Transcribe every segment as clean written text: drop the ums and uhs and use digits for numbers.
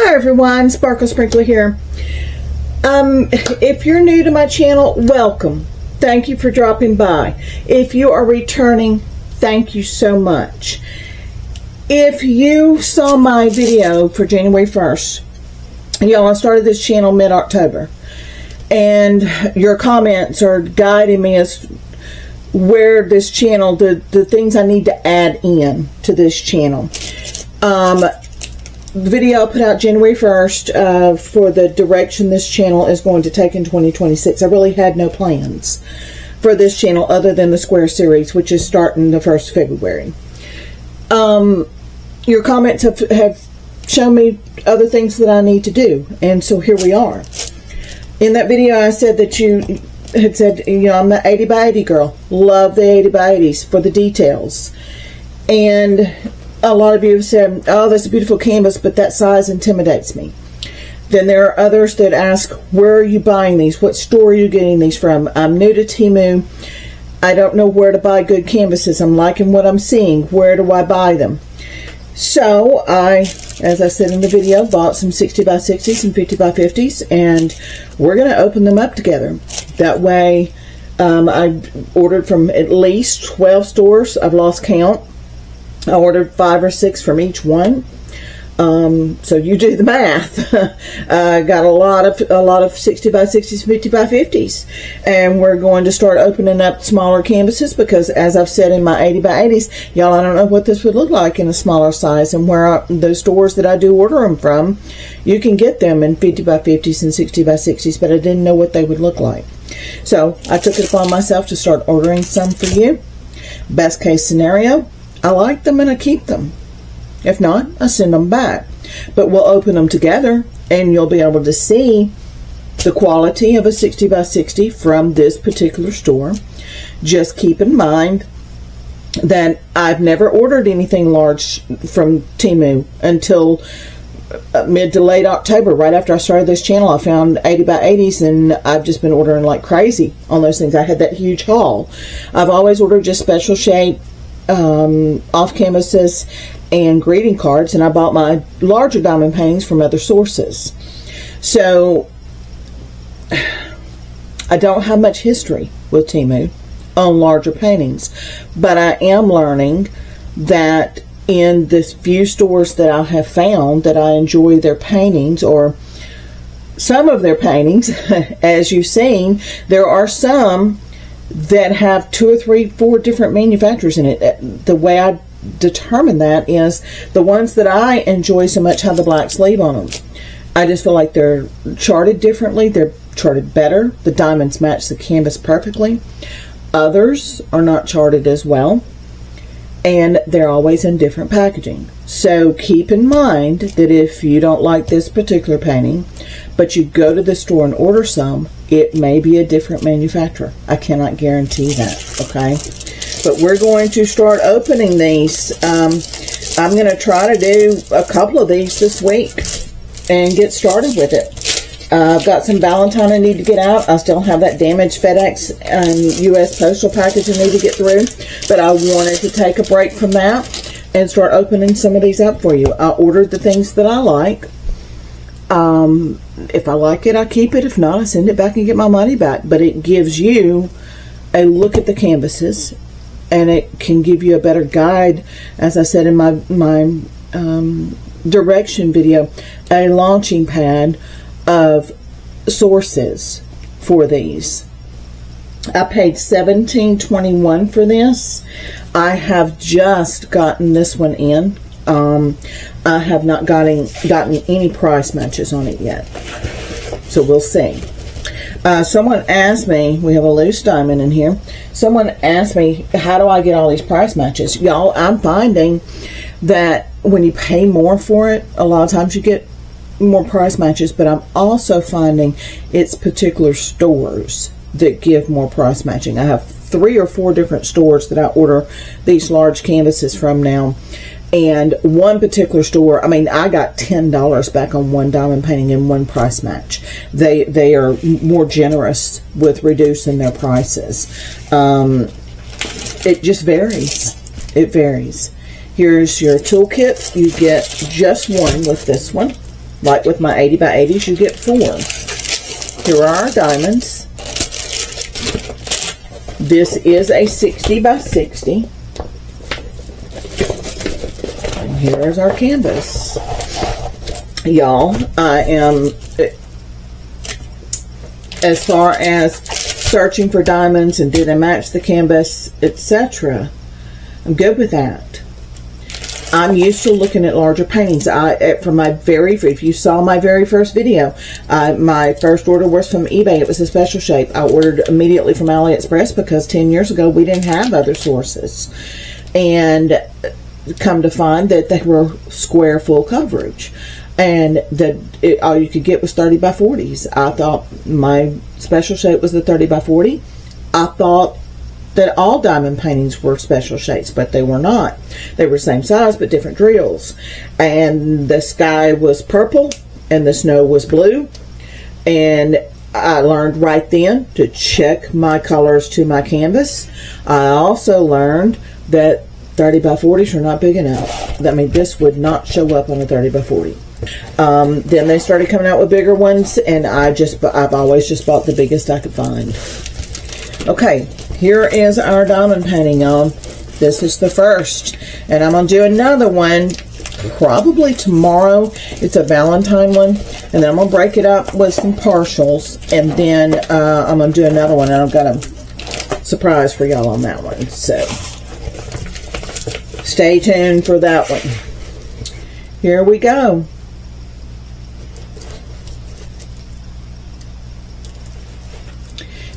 Hi everyone, Sparkle Sprinkler here. If you're new to my channel, welcome. Thank you for dropping by. If you are returning, thank you so much. If you saw my video for January 1st, y'all, I started this channel mid-October, and your comments are guiding me as where this channel, the things I need to add in to this channel. The video I put out January 1st for the direction this channel is going to take in 2026. I really had no plans for this channel other than the Square series, which is starting the 1st of February. Your comments have shown me other things that I need to do, and so here we are. In that video I said that you had said, you know, I'm the 80 by 80 girl. Love the 80 by 80s for the details. And a lot of you have said, oh, that's a beautiful canvas, but that size intimidates me. Then there are others that ask, where are you buying these? What store are you getting these from? I'm new to Temu. I don't know where to buy good canvases. I'm liking what I'm seeing. Where do I buy them? So I, as I said in the video, bought some 60 by 60s and 50 by 50s, and we're going to open them up together. That way, I ordered from at least 12 stores. I've lost count. I ordered 5 or 6 from each one. So you do the math. I got a lot of 60 by 60s, 50 by 50s, and we're going to start opening up smaller canvases because, as I've said in my 80 by 80s, y'all, I don't know what this would look like in a smaller size, and where those stores that I do order them from, you can get them in 50 by 50s and 60 by 60s, but I didn't know what they would look like. So I took it upon myself to start ordering some for you. Best case scenario, I like them and I keep them. If not, I send them back. But we'll open them together and you'll be able to see the quality of a 60 by 60 from this particular store. Just keep in mind that I've never ordered anything large from Temu until mid to late October. Right after I started this channel, I found 80 by 80s, and I've just been ordering like crazy on those things. I had that huge haul. I've always ordered just special shape off canvases and greeting cards, and I bought my larger diamond paintings from other sources. So I don't have much history with Temu on larger paintings, but I am learning that in the few stores that I have found that I enjoy their paintings, or some of their paintings, as you've seen, there are some that have 2 or 3, 4 different manufacturers in it. The way I determine that is the ones that I enjoy so much have the black sleeve on them. I just feel like they're charted differently. They're charted better. The diamonds match the canvas perfectly. Others are not charted as well, and they're always in different packaging. So keep in mind that if you don't like this particular painting, but you go to the store and order some, it may be a different manufacturer. I cannot guarantee that, okay? But we're going to start opening these. I'm going to try to do a couple of these this week and get started with it. I've got some Valentine I need to get out. I still have that damaged FedEx and U.S. Postal package I need to get through. But I wanted to take a break from that and start opening some of these up for you. I ordered the things that I like. If I like it, I keep it. If not, I send it back and get my money back. But it gives you a look at the canvases, and it can give you a better guide, as I said in my direction video, a launching pad of sources for these. I paid $17.21 for this. I have just gotten this one in. I have not gotten any price matches on it yet, so we'll see. Someone asked me, we have a loose diamond in here, someone asked me, how do I get all these price matches? Y'all, I'm finding that when you pay more for it, a lot of times you get more price matches, but I'm also finding it's particular stores that give more price matching. I have 3 or 4 different stores that I order these large canvases from now, and one particular store, I mean, I got $10 back on one diamond painting in one price match. They are more generous with reducing their prices. It just varies. It varies. Here's your toolkit. You get just one with this one. Like with my 80 by 80s, you get 4. Here are our diamonds. This is a 60 by 60. And here is our canvas. Y'all, I am, as far as searching for diamonds and did I match the canvas, etc., I'm good with that. I'm used to looking at larger paintings. If you saw my very first video, my first order was from eBay. It was a special shape. I ordered immediately from AliExpress because 10 years ago we didn't have other sources. And come to find that they were square full coverage. And all you could get was 30 by 40s. I thought my special shape was the 30 by 40. I thought that all diamond paintings were special shapes, but they were not. They were the same size, but different drills. And the sky was purple, and the snow was blue. And I learned right then to check my colors to my canvas. I also learned that 30 by 40s are not big enough. I mean, this would not show up on a 30 by 40. Then they started coming out with bigger ones, and I've always just bought the biggest I could find. Okay, here is our diamond painting, y'all. This is the first, and I'm going to do another one probably tomorrow. It's a Valentine one, and then I'm going to break it up with some partials, and then I'm going to do another one, and I've got a surprise for y'all on that one. So stay tuned for that one. Here we go.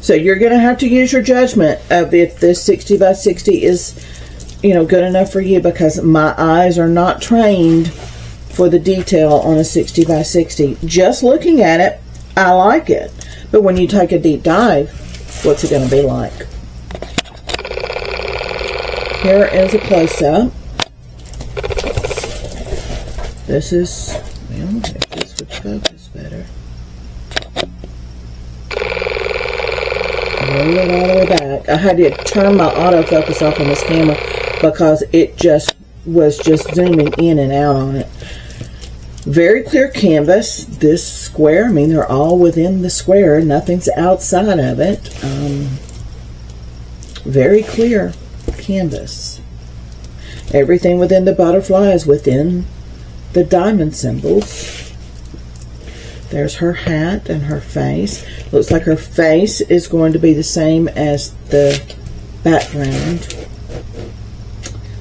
So you're going to have to use your judgment of if this 60 by 60 is, good enough for you, because my eyes are not trained for the detail on a 60 by 60. Just looking at it, I like it. But when you take a deep dive, what's it going to be like? Here is a close-up. This is, well, if this would focus better. Roll it all the way back. I had to turn my autofocus off on this camera because it was just zooming in and out on it. Very clear canvas. This square, I mean, they're all within the square. Nothing's outside of it. Very clear canvas. Everything within the butterfly is within the diamond symbols. There's her hat and her face. Looks like her face is going to be the same as the background.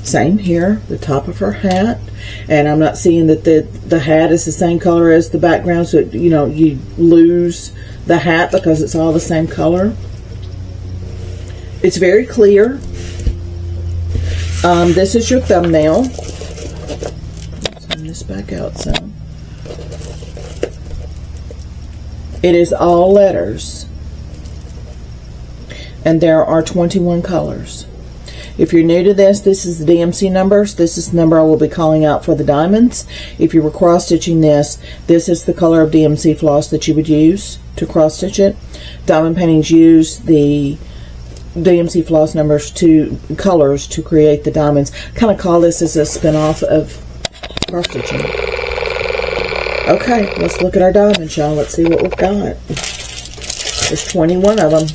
Same here, the top of her hat. And I'm not seeing that the hat is the same color as the background, so you lose the hat because it's all the same color. It's very clear. This is your thumbnail. Let's turn this back out some. It is all letters, and there are 21 colors. If you're new to this, this is the DMC numbers. This is the number I will be calling out for the diamonds. If you were cross-stitching this, this is the color of DMC floss that you would use to cross-stitch it. Diamond paintings use the DMC floss colors to create the diamonds. Kind of call this as a spin-off of cross-stitching. Okay, let's look at our diamonds, y'all. Let's see what we've got. There's 21 of them.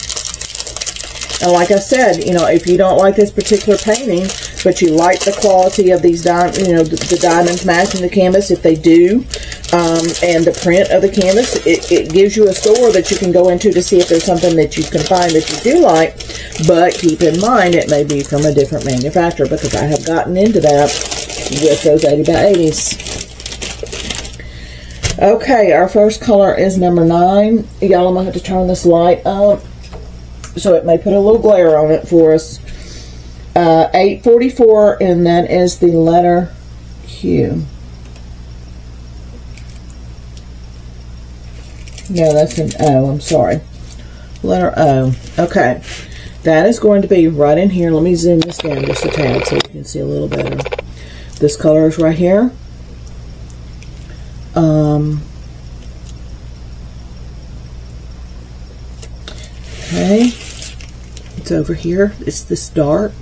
And like I said, if you don't like this particular painting, but you like the quality of these diamonds, the diamonds matching the canvas, if they do, and the print of the canvas, it gives you a store that you can go into to see if there's something that you can find that you do like. But keep in mind, it may be from a different manufacturer, because I have gotten into that with those 80 by 80s. Okay, our first color is number 9. Y'all, I'm going to have to turn this light up so it may put a little glare on it for us. 844, and that is the letter Q. No, that's an O, I'm sorry. Letter O. Okay, that is going to be right in here. Let me zoom this down just a tad so you can see a little better. This color is right here. Okay, it's over here. It's this dark.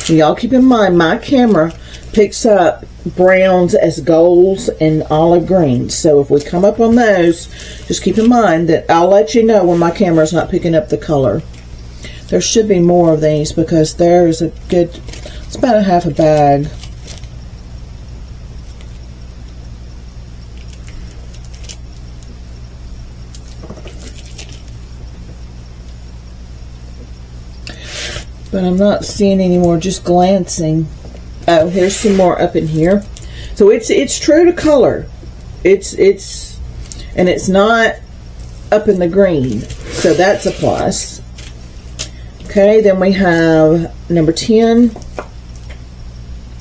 And y'all keep in mind, my camera picks up browns as golds and olive greens. So if we come up on those, just keep in mind that I'll let you know when my camera's not picking up the color. There should be more of these because there's a good, it's about a half a bag. But I'm not seeing any more, just glancing. Oh, here's some more up in here. So it's true to color. It's not up in the green. So that's a plus. Okay, then we have number 10,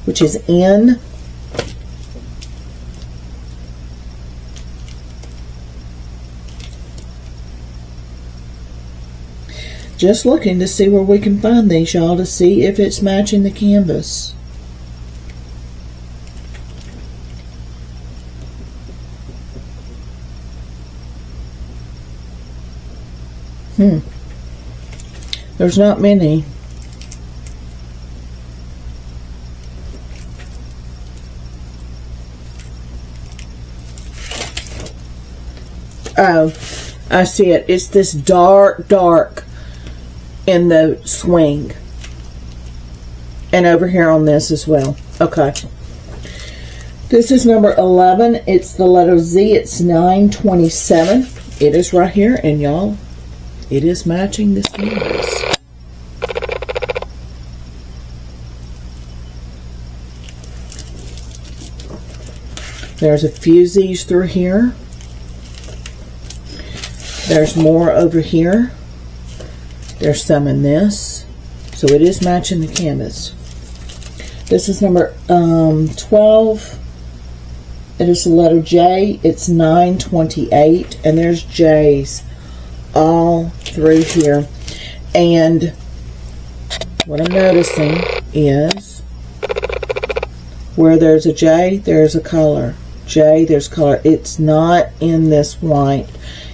which is N. Just looking to see where we can find these, y'all, to see if it's matching the canvas. There's not many. Oh, I see it. It's this dark in the swing. And over here on this as well. Okay. This is number 11. It's the letter Z. It's 927. It is right here, and y'all, it is matching this canvas. There's a few Z's through here. There's more over here. There's some in this. So it is matching the canvas. This is number 12. It is the letter J. It's 928. And there's J's all through here. And what I'm noticing is where there's a J, there's a color. J, there's color. It's not in this white.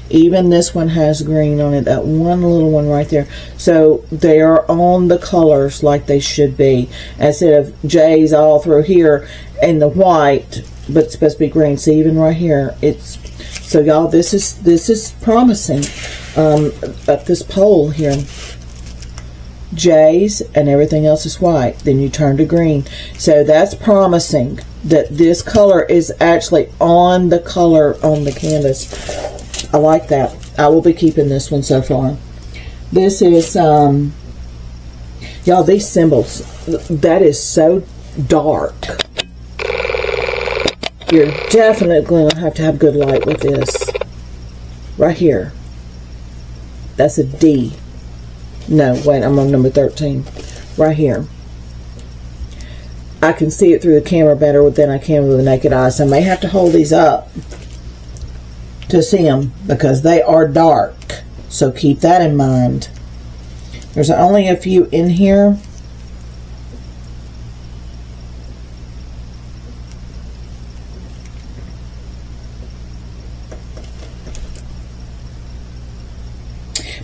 Even this one has green on it, that one little one right there. So they are on the colors like they should be. Instead of J's all through here and the white, but it's supposed to be green. See, even right here, it's, so y'all, this is promising. Up this pole here, J's and everything else is white. Then you turn to green. So that's promising that this color is actually on the color on the canvas. I like that. I will be keeping this one so far. This is, y'all, these symbols, that is so dark. You're definitely going to have good light with this. Right here. That's a D. No, wait, I'm on number 13. Right here. I can see it through the camera better than I can with the naked eye, so I may have to hold these up to see them because they are dark. So keep that in mind. There's only a few in here.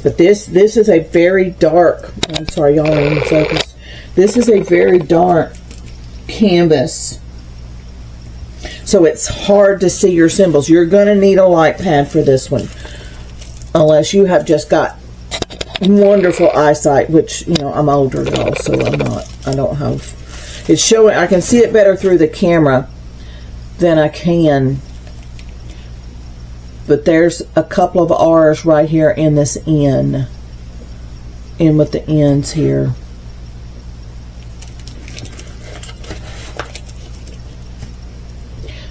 But this is a very dark, I'm sorry, y'all are in focus. This is a very dark canvas. So it's hard to see your symbols. You're going to need a light pad for this one. Unless you have just got wonderful eyesight, which, you know, I'm older, y'all, so I don't have, it's showing, I can see it better through the camera than I can. But there's a couple of R's right here in this N. In with the N's here.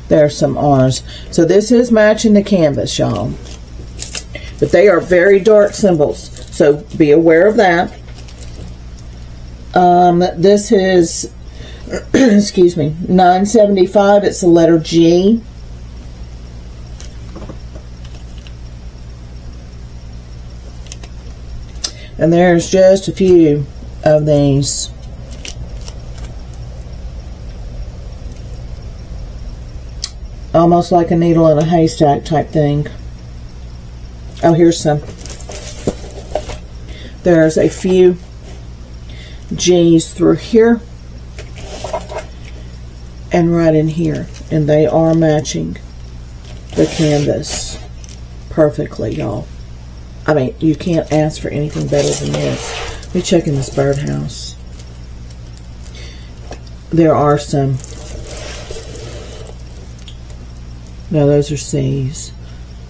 There's some R's. So this is matching the canvas, y'all. But they are very dark symbols. So be aware of that. This is, excuse me, 975. It's the letter G. And there's just a few of these. Almost like a needle in a haystack type thing. Oh, here's some. There's a few G's through here. and right in here, and they are matching the canvas perfectly, y'all. I mean, you can't ask for anything better than this. Let me check in this birdhouse. There are some. No, those are C's.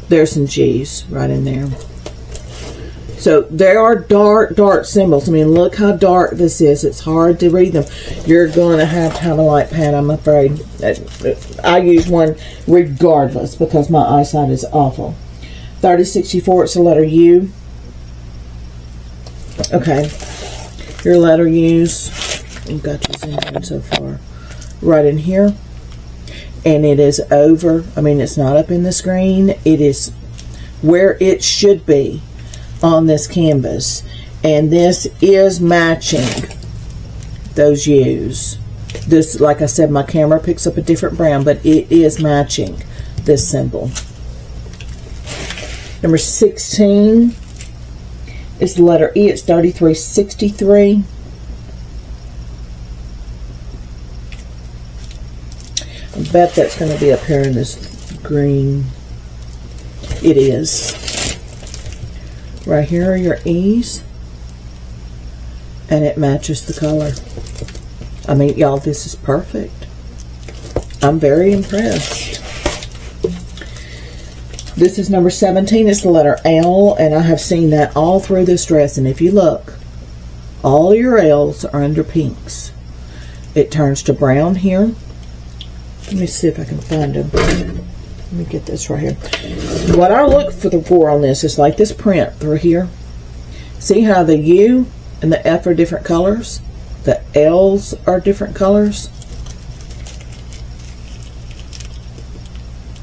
There's some G's right in there. So there are dark symbols. I mean, look how dark this is. It's hard to read them. You're going to have a light pad, I'm afraid. I use one regardless because my eyesight is awful. 3064, it's the letter U. Okay. Your letter U's. I've got you zoomed in so far. Right in here. And it is over. I mean, it's not up in the screen. It is where it should be on this canvas, and this is matching those U's. This, like I said, my camera picks up a different brown, but it is matching this symbol. Number 16 is the letter E. It's 3363. I bet that's going to be up here in this green. It is. Right here are your E's, and it matches the color. I mean, y'all, this is perfect. I'm very impressed. This is number 17. It's the letter L, and I have seen that all through this dress. And if you look, all your L's are under pinks. It turns to brown here. Let me see if I can find them. Let me get this right here. What I look for on this is like this print through here. See how the U and the F are different colors? The L's are different colors.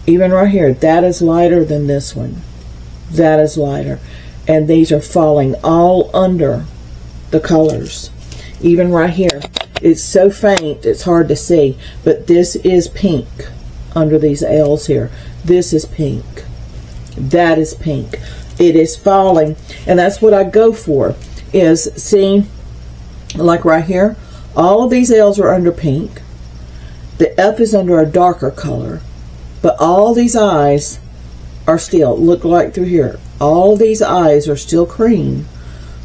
Even right here, that is lighter than this one. That is lighter. And these are falling all under the colors. Even right here, it's so faint it's hard to see, but this is pink. Under these L's here, this is pink, that is pink. It is falling, and that's what I go for. Is, see, like right here, all of these L's are under pink, the F is under a darker color, but all these eyes are still, look like through here, all these eyes are still cream,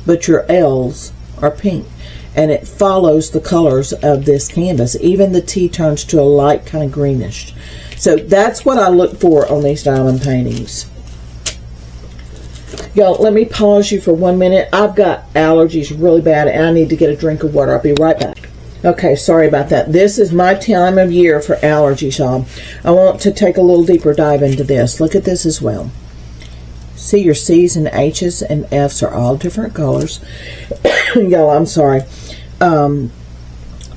but your L's are pink. And it follows the colors of this canvas. Even the T turns to a light kind of greenish. So that's what I look for on these diamond paintings. Y'all, let me pause you for 1 minute. I've got allergies really bad, and I need to get a drink of water. I'll be right back. Okay, sorry about that. This is my time of year for allergies, y'all. I want to take a little deeper dive into this. Look at this as well. See, your C's and H's and F's are all different colors. Y'all, I'm sorry.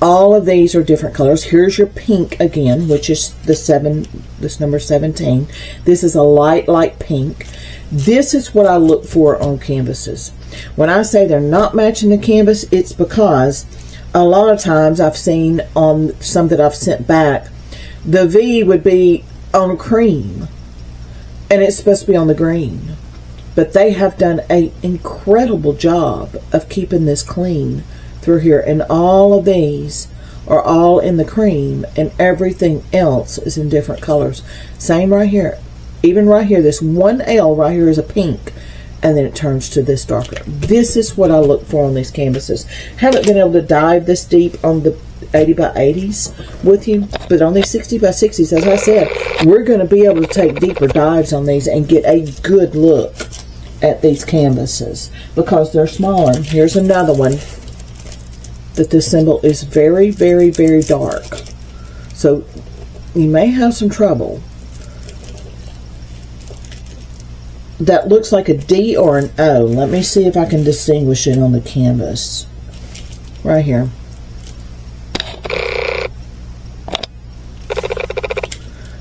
All of these are different colors. Here's your pink again, which is this number 17. This is a light pink. This is what I look for on canvases. When I say they're not matching the canvas, it's because a lot of times I've seen on some that I've sent back, the V would be on cream, and it's supposed to be on the green. But they have done an incredible job of keeping this clean through here. And all of these are all in the cream, and everything else is in different colors. Same right here. Even right here, this one L right here is a pink, and then it turns to this darker. This is what I look for on these canvases. Haven't been able to dive this deep on the 80 by 80s with you, but on these 60 by 60s, as I said, we're going to be able to take deeper dives on these and get a good look at these canvases because they're smaller. Here's another one that this symbol is very, very, very dark, so you may have some trouble. That looks like a D or an O. Let me see if I can distinguish it on the canvas right here.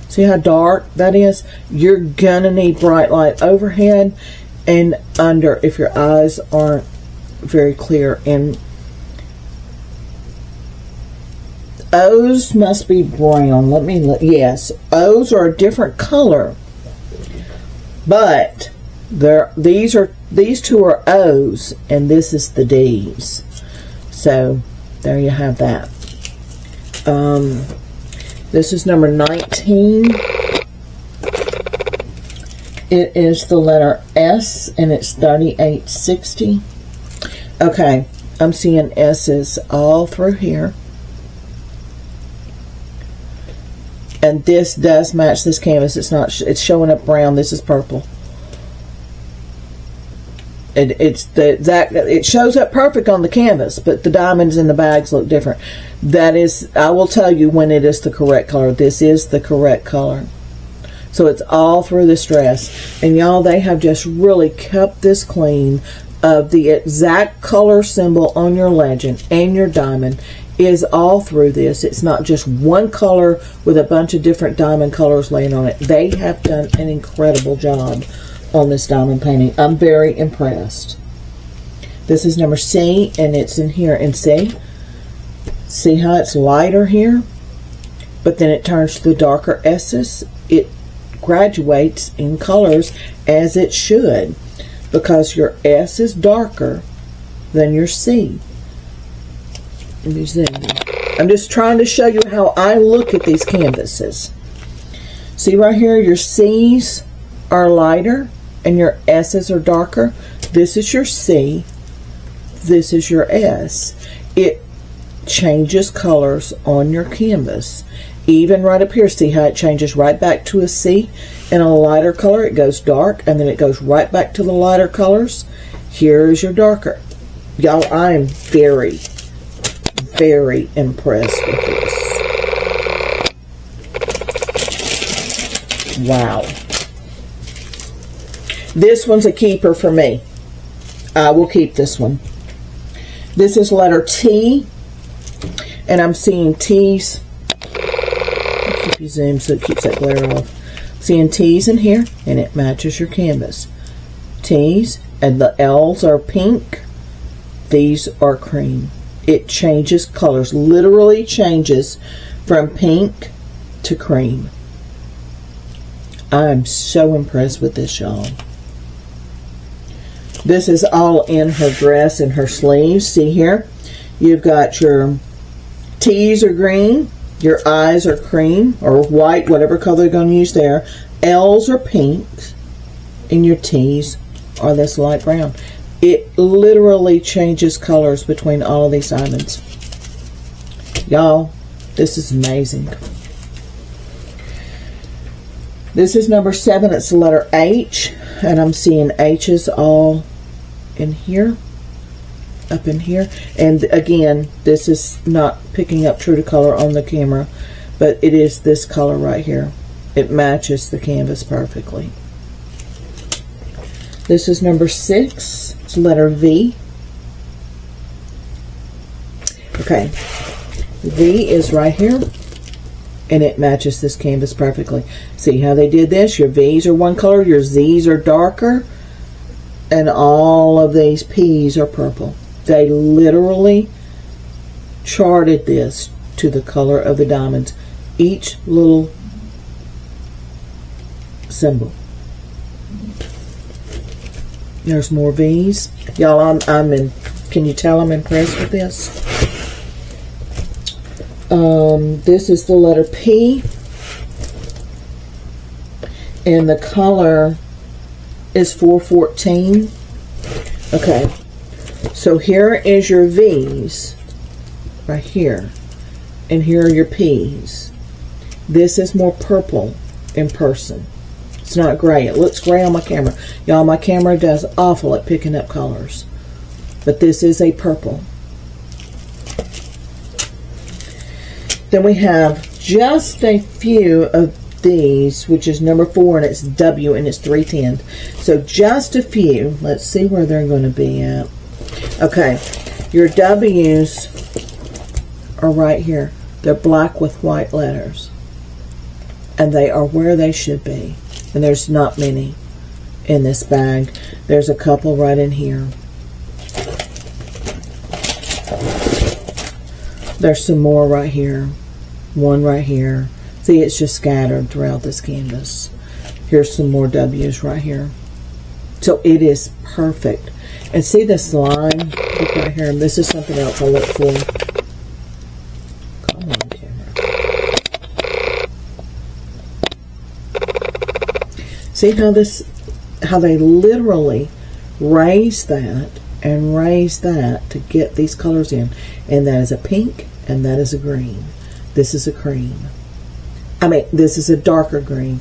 See how dark that is? You're gonna need bright light overhead and under if your eyes aren't very clear. And O's must be brown. Let me look. Yes, O's are a different color, but these two are O's and this is the D's. So there you have that. This is number 19. It is the letter S, and it's 3860. Okay, I'm seeing S's all through here. And this does match this canvas. It's showing up brown. This is purple. It shows up perfect on the canvas, but the diamonds in the bags look different. That is, I will tell you when it is the correct color. This is the correct color. So it's all through this dress. And y'all, they have just really kept this clean of the exact color symbol on your legend and your diamond is all through this. It's not just one color with a bunch of different diamond colors laying on it. They have done an incredible job on this diamond painting. I'm very impressed. This is number C, and it's in here. And see how it's lighter here, but then it turns to the darker S's. It graduates in colors as it should, because your S is darker than your C. Let me zoom in. I'm just trying to show you how I look at these canvases. See right here, your C's are lighter and your S's are darker. This is your C. This is your S. It changes colors on your canvas. Even right up here, see how it changes right back to a C in a lighter color. It goes dark, and then it goes right back to the lighter colors. Here is your darker. Y'all, I am very, very impressed with this. Wow. This one's a keeper for me. I will keep this one. This is letter T, and I'm seeing T's. I'll keep you zoomed so it keeps that glare off. Seeing T's in here, and it matches your canvas. T's, and the L's are pink. These are cream. It changes colors, literally changes from pink to cream. I'm so impressed with this, y'all. This is all in her dress and her sleeves. See here, you've got your T's are green, your I's are cream or white, whatever color you're going to use there. L's are pink, and your T's are this light brown. It literally changes colors between all of these diamonds. Y'all, this is amazing. This is number 7. It's the letter H, and I'm seeing H's all in here, up in here. And again, this is not picking up true to color on the camera, but it is this color right here. It matches the canvas perfectly. This is number 6. It's letter V. Okay, V is right here, and it matches this canvas perfectly. See how they did this? Your V's are one color, your Z's are darker, and all of these P's are purple. They literally charted this to the color of the diamonds. Each little symbol. There's more V's. Y'all, I'm in, can you tell I'm impressed with this? This is the letter P, and the color is 414. Okay, so here is your V's right here, and here are your P's. This is more purple in person. It's not gray. It looks gray on my camera. Y'all, my camera does awful at picking up colors, but this is a purple. Then we have just a few of these, which is number 4, and it's W, and it's 310. So just a few. Let's see where they're going to be at. Okay, your W's are right here. They're black with white letters, and they are where they should be. And there's not many in this bag. There's a couple right in here. There's some more right here. One right here. See, it's just scattered throughout this canvas. Here's some more W's right here. So it is perfect. And see this line? Look right here. And this is something else I look for. Come on, camera. See how they literally raise that and raise that to get these colors in. And that is a pink and that is a green. This is a cream. I mean, this is a darker green.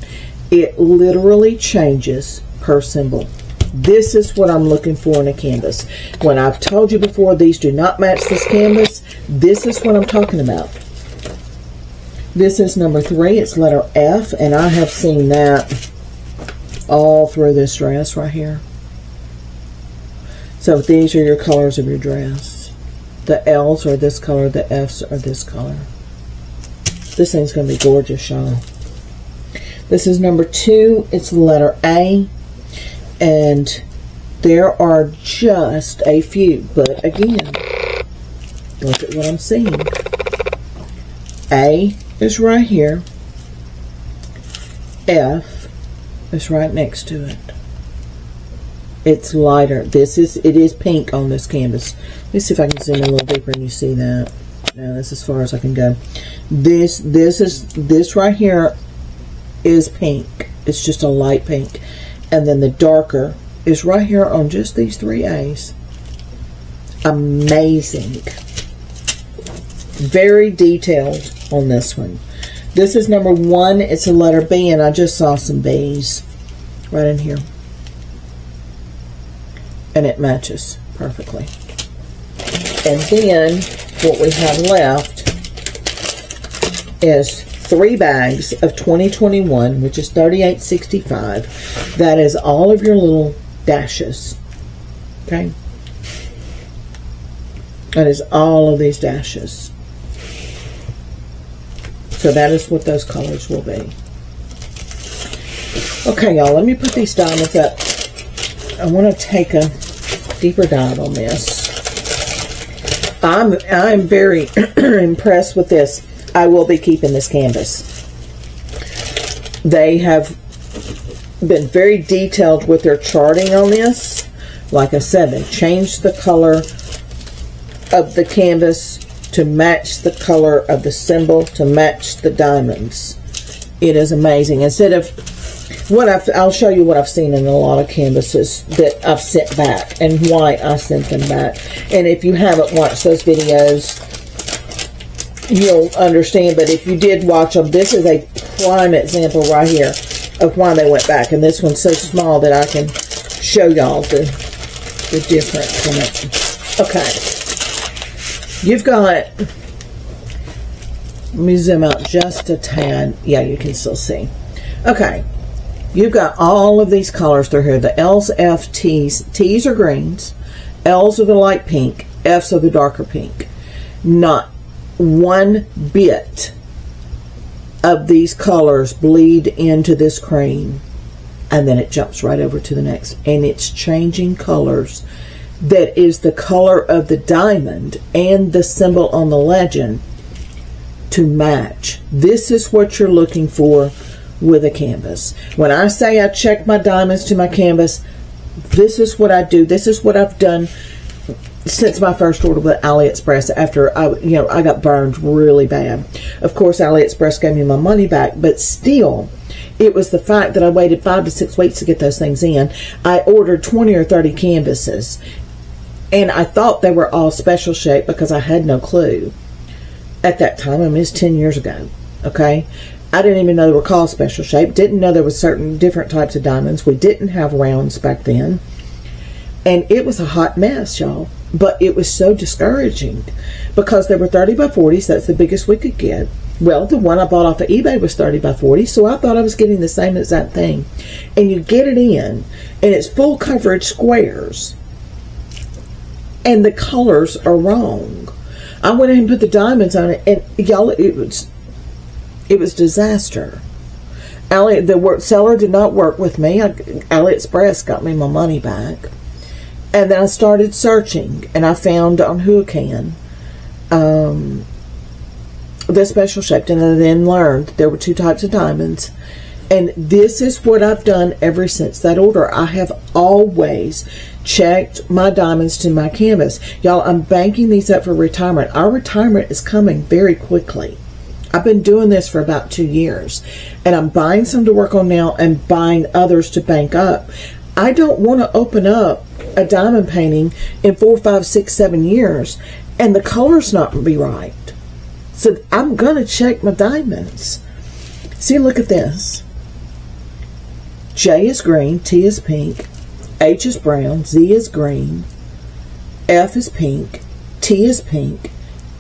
It literally changes per symbol. This is what I'm looking for in a canvas. When I've told you before, these do not match this canvas, this is what I'm talking about. This is number 3. It's letter F, and I have seen that all through this dress right here. So these are your colors of your dress. The L's are this color, the F's are this color. This thing's going to be gorgeous, y'all. This is number 2. It's letter A. And there are just a few. But again, look at what I'm seeing. A is right here. F is right next to it. It's lighter. It is pink on this canvas. Let me see if I can zoom in a little deeper and you see that. No, that's as far as I can go. This right here is pink. It's just a light pink. And then the darker is right here on just these 3 A's. Amazing. Very detailed on this one. This is number 1. It's a letter B, and I just saw some B's right in here. And it matches perfectly. And then what we have left is 3 bags of 2021, which is $38.65. That is all of your little dashes. Okay? That is all of these dashes. So that is what those colors will be. Okay, y'all, let me put these diamonds up. I want to take a deeper dive on this. I'm very impressed with this. I will be keeping this canvas. They have been very detailed with their charting on this. Like I said, they changed the color of the canvas to match the color of the symbol, to match the diamonds. It is amazing. Instead of I'll show you what I've seen in a lot of canvases that I've sent back and why I sent them back. And if you haven't watched those videos, you'll understand. But if you did watch them, this is a prime example right here of why they went back. And this one's so small that I can show y'all the difference in it. Okay. You've got, let me zoom out just a tad. Yeah, you can still see. Okay. You've got all of these colors through here. The L's, F, T's. T's are greens. L's are the light pink. F's are the darker pink. Not one bit of these colors bleed into this cream. And then it jumps right over to the next. And it's changing colors. That is the color of the diamond and the symbol on the legend to match. This is what you're looking for with a canvas. When I say I check my diamonds to my canvas, this is what I do. This is what I've done since my first order with AliExpress after I got burned really bad. Of course, AliExpress gave me my money back, but still, it was the fact that I waited 5 to 6 weeks to get those things in. I ordered 20 or 30 canvases, and I thought they were all special shape because I had no clue at that time. I mean, it's 10 years ago, okay? I didn't even know they were called special shape. Didn't know there was certain different types of diamonds. We didn't have rounds back then. And it was a hot mess, y'all. But it was so discouraging because they were 30 by 40s. That's the biggest we could get. Well, the one I bought off of eBay was 30 by 40, so I thought I was getting the same exact thing. And you get it in, and it's full coverage squares. And the colors are wrong. I went ahead and put the diamonds on it, and y'all, it was disaster. The seller did not work with me. AliExpress got me my money back. And then I started searching, and I found on Whoacan the special shaped, and I then learned there were 2 types of diamonds. And this is what I've done ever since that order. I have always checked my diamonds to my canvas. Y'all, I'm banking these up for retirement. Our retirement is coming very quickly. I've been doing this for about 2 years, and I'm buying some to work on now and buying others to bank up. I don't want to open up a diamond painting in 4, 5, 6, 7 years and the color's not be right. So I'm going to check my diamonds. See, look at this. J is green, T is pink, H is brown, Z is green, F is pink, T is pink,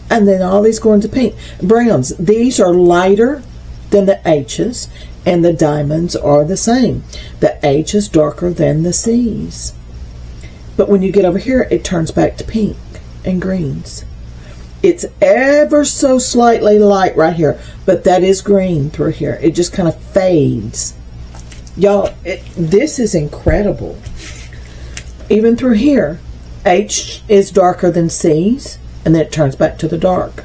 and then all these go into pink. Browns, these are lighter than the H's, and the diamonds are the same. The H is darker than the C's. But when you get over here, it turns back to pink and greens. It's ever so slightly light right here, but that is green through here. It just kind of fades. Y'all, this is incredible. Even through here, H is darker than C's, and then it turns back to the dark.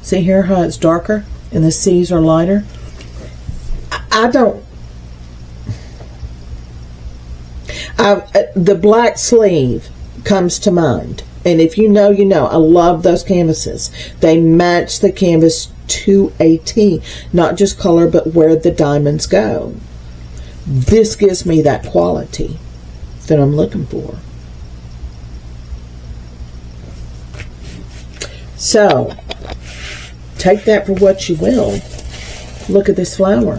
See here how it's darker and the C's are lighter? The black sleeve comes to mind. And if you know, you know. I love those canvases. They match the canvas to a T. Not just color, but where the diamonds go. This gives me that quality that I'm looking for. So, take that for what you will. Look at this flower.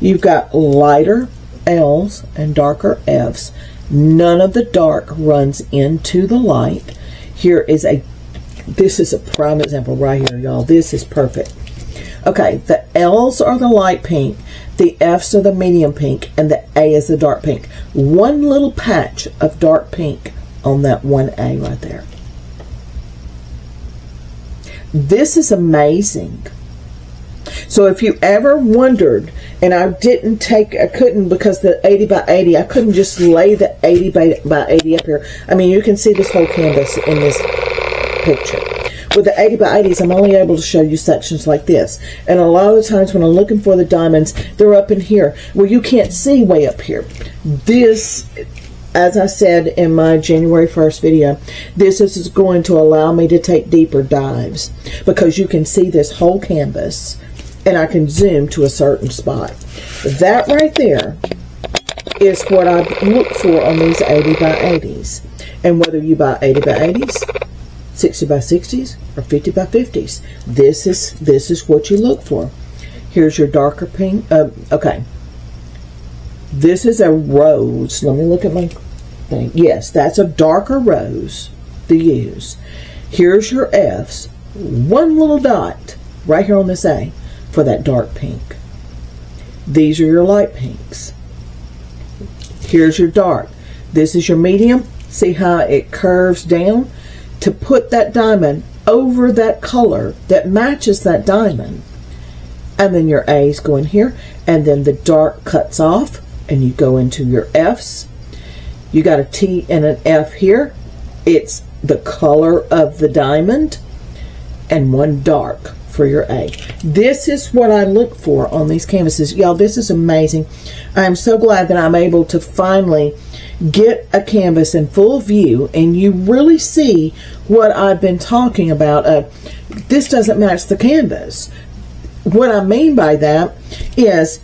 You've got lighter L's and darker F's. None of the dark runs into the light. This is a prime example right here, y'all. This is perfect. Okay, the L's are the light pink, the F's are the medium pink, and the A is the dark pink. One little patch of dark pink on that one A right there. This is amazing. So if you ever wondered, and I couldn't because the 80 by 80, I couldn't just lay the 80 by 80 up here. I mean, you can see this whole canvas in this picture. With the 80 by 80s, I'm only able to show you sections like this. And a lot of the times when I'm looking for the diamonds, they're up in here. Well, you can't see way up here. This, as I said in my January 1st video, this is going to allow me to take deeper dives because you can see this whole canvas and I can zoom to a certain spot. That right there is what I look for on these 80 by 80s. And whether you buy 80 by 80s, 60 by 60s, or 50 by 50s, this is what you look for. Here's your darker pink. Okay. This is a rose. Let me look at my thing. Yes, that's a darker rose to use. Here's your F's. One little dot right here on this A for that dark pink. These are your light pinks. Here's your dark. This is your medium. See how it curves down to put that diamond over that color that matches that diamond. And then your A's go in here, and then the dark cuts off and you go into your F's. You got a T and an F here. It's the color of the diamond, and one dark for your A. This is what I look for on these canvases. Y'all, this is amazing. I'm so glad that I'm able to finally get a canvas in full view and you really see what I've been talking about. This doesn't match the canvas. What I mean by that is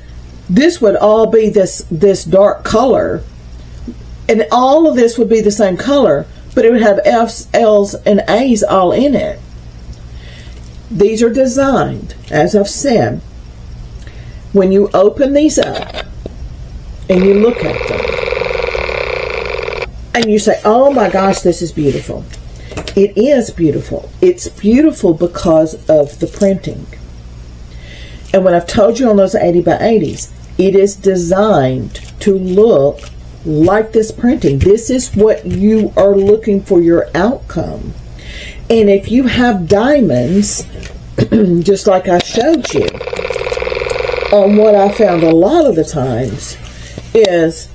this would all be this dark color, and all of this would be the same color, but it would have F's, L's, and A's all in it. These are designed, as I've said, when you open these up and you look at them and you say, oh my gosh, this is beautiful. It is beautiful. It's beautiful because of the printing. And when I've told you on those 80 by 80s, it is designed to look like this printing. This is what you are looking for, your outcome. And if you have diamonds, just like I showed you, on what I found a lot of the times is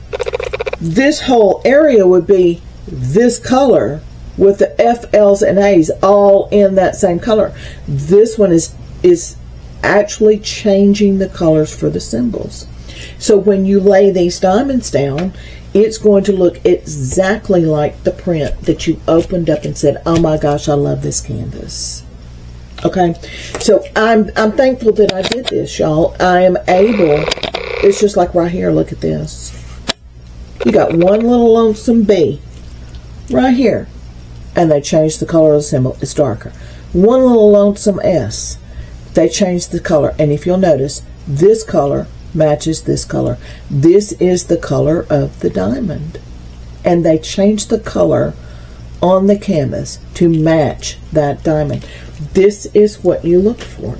this whole area would be this color with the F, L's, and A's all in that same color. This one is actually changing the colors for the symbols. So when you lay these diamonds down, it's going to look exactly like the print that you opened up and said, oh my gosh, I love this canvas. Okay, so I'm thankful that I did this, y'all. I am able. It's just like right here. Look at this. You got one little lonesome bee right here, and they changed the color of the symbol. It's darker. One little lonesome S. They changed the color, and if you'll notice, this color matches this color. This is the color of the diamond, and they changed the color on the canvas to match that diamond. This is what you look for,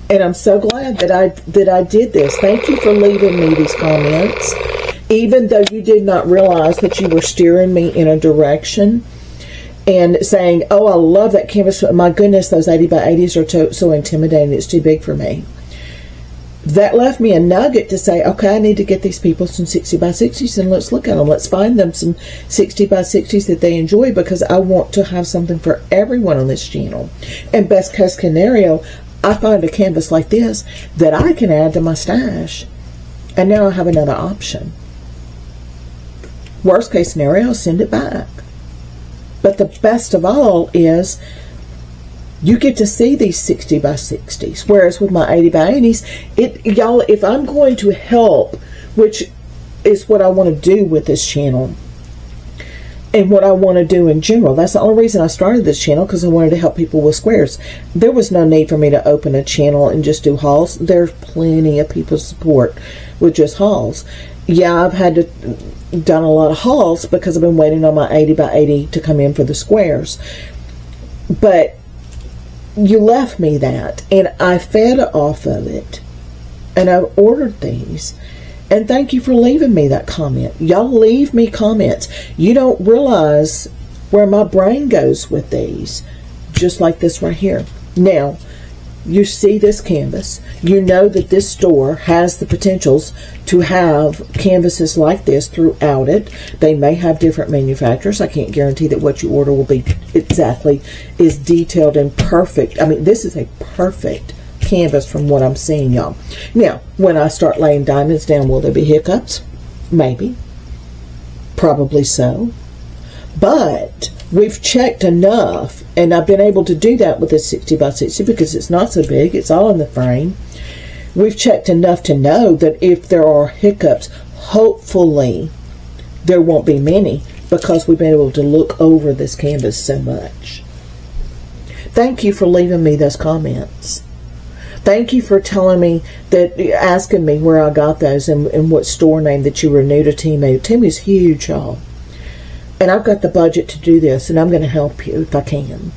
and I'm so glad that I did this. Thank you for leaving me these comments, even though you did not realize that you were steering me in a direction and saying, "Oh, I love that canvas. My goodness, those 80 by 80s are so intimidating. It's too big for me." That left me a nugget to say, okay, I need to get these people some 60 by 60s and let's look at them. Let's find them some 60 by 60s that they enjoy, because I want to have something for everyone on this channel. And best case scenario, I find a canvas like this that I can add to my stash, and now I have another option. Worst case scenario, send it back. But the best of all is you get to see these 60 by 60s. Whereas with my 80 by 80s, y'all, if I'm going to help, which is what I want to do with this channel, and what I want to do in general, that's the only reason I started this channel, because I wanted to help people with squares. There was no need for me to open a channel and just do hauls. There's plenty of people support with just hauls. Yeah, I've had to done a lot of hauls because I've been waiting on my 80 by 80 to come in for the squares. But you left me that, and I fed off of it, and I've ordered these. And thank you for leaving me that comment. Y'all leave me comments. You don't realize where my brain goes with these, just like this right here. Now, you see this canvas. You know that this store has the potentials to have canvases like this throughout it. They may have different manufacturers. I can't guarantee that what you order will be exactly as detailed and perfect. I mean, this is a perfect canvas from what I'm seeing, y'all. Now, when I start laying diamonds down, will there be hiccups? Maybe. Probably so. But we've checked enough, and I've been able to do that with a 60 by 60 because it's not so big. It's all in the frame. We've checked enough to know that if there are hiccups, hopefully there won't be many, because we've been able to look over this canvas so much. Thank you for leaving me those comments. Thank you for telling me that, asking me where I got those and what store name that you were new to Temu. Temu's huge, y'all. And I've got the budget to do this, and I'm going to help you if I can.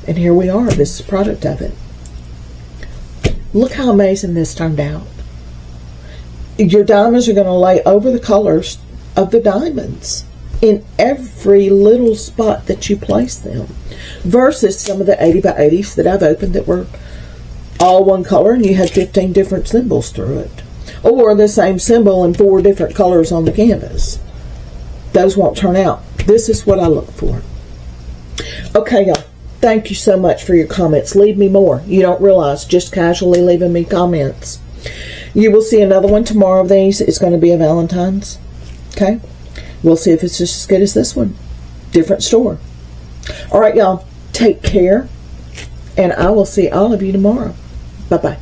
And here we are. This is a product of it. Look how amazing this turned out. Your diamonds are going to lay over the colors of the diamonds in every little spot that you place them, versus some of the 80 by 80s that I've opened that were all one color and you had 15 different symbols through it, or the same symbol in 4 different colors on the canvas. Those won't turn out. This is what I look for. Okay, y'all. Thank you so much for your comments. Leave me more. You don't realize, just casually leaving me comments. You will see another one tomorrow of these. It's going to be a Valentine's. Okay? We'll see if it's just as good as this one. Different store. All right, y'all. Take care. And I will see all of you tomorrow. Bye-bye.